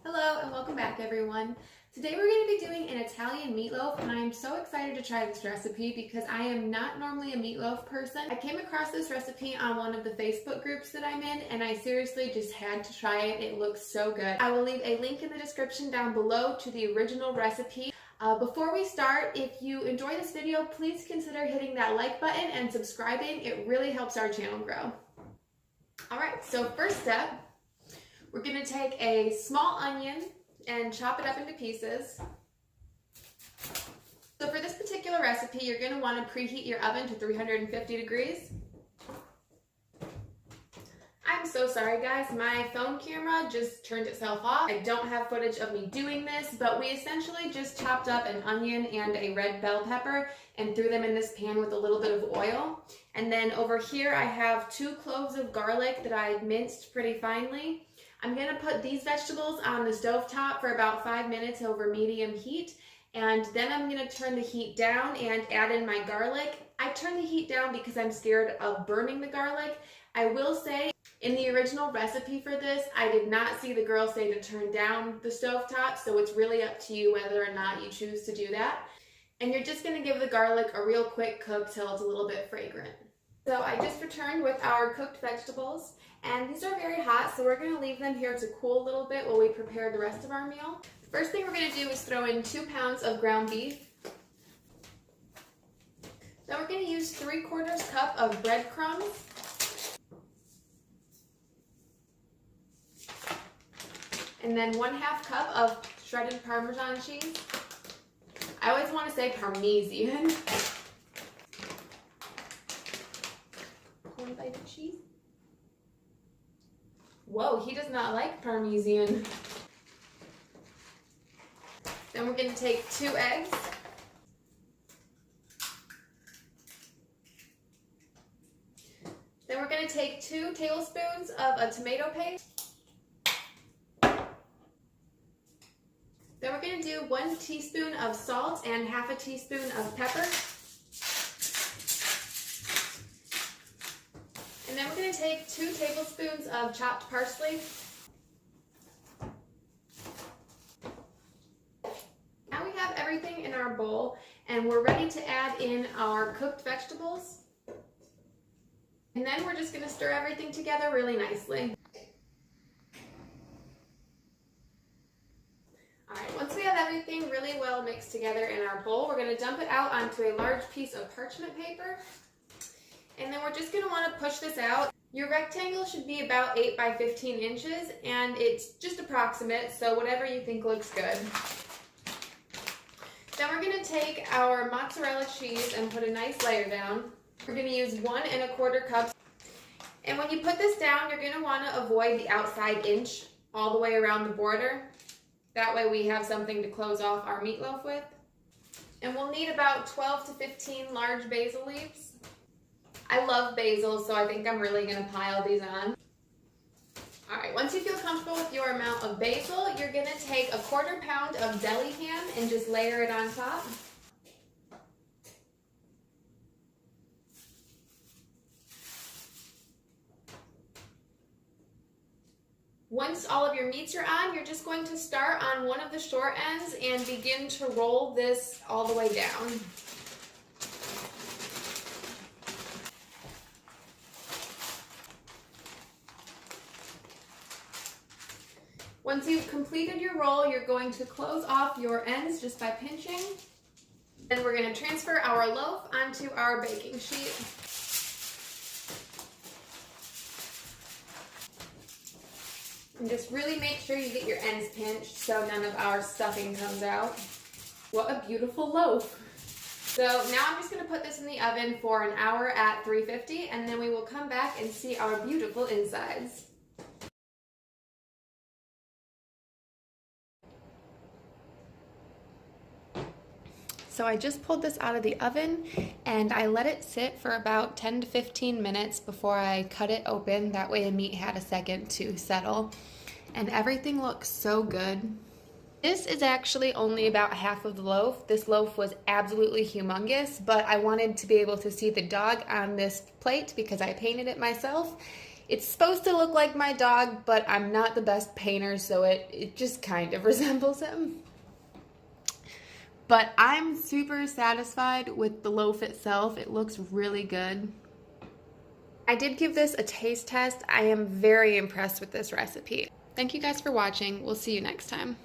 Hello and welcome back everyone. Today we're going to be doing an Italian meatloaf and I am so excited to try this recipe because I am not normally a meatloaf person. I came across this recipe on one of the Facebook groups that I'm in and I seriously just had to try it. It looks so good. I will leave a link in the description down below to the original recipe. Before we start, if you enjoy this video, please consider hitting that like button and subscribing. It really helps our channel grow. Alright, so first step, we're going to take a small onion and chop it up into pieces. So for this particular recipe, you're going to want to preheat your oven to 350 degrees. I'm so sorry guys, my phone camera just turned itself off. I don't have footage of me doing this, but we essentially just chopped up an onion and a red bell pepper and threw them in this pan with a little bit of oil. And then over here I have 2 cloves of garlic that I minced pretty finely. I'm going to put these vegetables on the stovetop for about 5 minutes over medium heat, and then I'm going to turn the heat down and add in my garlic. I turn the heat down because I'm scared of burning the garlic. I will say, in the original recipe for this, I did not see the girl say to turn down the stovetop, so it's really up to you whether or not you choose to do that. And you're just going to give the garlic a real quick cook till it's a little bit fragrant. So I just returned with our cooked vegetables, and these are very hot, so we're going to leave them here to cool a little bit while we prepare the rest of our meal. The first thing we're going to do is throw in 2 pounds of ground beef. Then we're going to use 3/4 cup of breadcrumbs. And then 1/2 cup of shredded Parmesan cheese. I always want to say Parmesan. 1 bite of cheese. Whoa, he does not like Parmesan. Then we're going to take 2 eggs. Then we're going to take 2 tablespoons of a tomato paste. Then we're going to do 1 teaspoon of salt and 1/2 teaspoon of pepper. And then we're going to take 2 tablespoons of chopped parsley. Now we have everything in our bowl and we're ready to add in our cooked vegetables. And then we're just going to stir everything together really nicely. Alright, once we have everything really well mixed together in our bowl, we're going to dump it out onto a large piece of parchment paper. And then we're just going to want to push this out. Your rectangle should be about 8 by 15 inches, and it's just approximate, so whatever you think looks good. Then we're going to take our mozzarella cheese and put a nice layer down. We're going to use 1 1/4 cups. And when you put this down, you're going to want to avoid the outside inch all the way around the border. That way we have something to close off our meatloaf with. And we'll need about 12 to 15 large basil leaves. I love basil, so I think I'm really going to pile these on. Alright, once you feel comfortable with your amount of basil, you're going to take 1/4 pound of deli ham and just layer it on top. Once all of your meats are on, you're just going to start on one of the short ends and begin to roll this all the way down. Once you've completed your roll, you're going to close off your ends just by pinching. Then we're going to transfer our loaf onto our baking sheet. And just really make sure you get your ends pinched so none of our stuffing comes out. What a beautiful loaf. So now I'm just going to put this in the oven for an hour at 350, and then we will come back and see our beautiful insides. So I just pulled this out of the oven and I let it sit for about 10 to 15 minutes before I cut it open. That way the meat had a second to settle. And everything looks so good. This is actually only about half of the loaf. This loaf was absolutely humongous, but I wanted to be able to see the dog on this plate because I painted it myself. It's supposed to look like my dog, but I'm not the best painter, so it just kind of resembles him. But I'm super satisfied with the loaf itself. It looks really good. I did give this a taste test. I am very impressed with this recipe. Thank you guys for watching. We'll see you next time.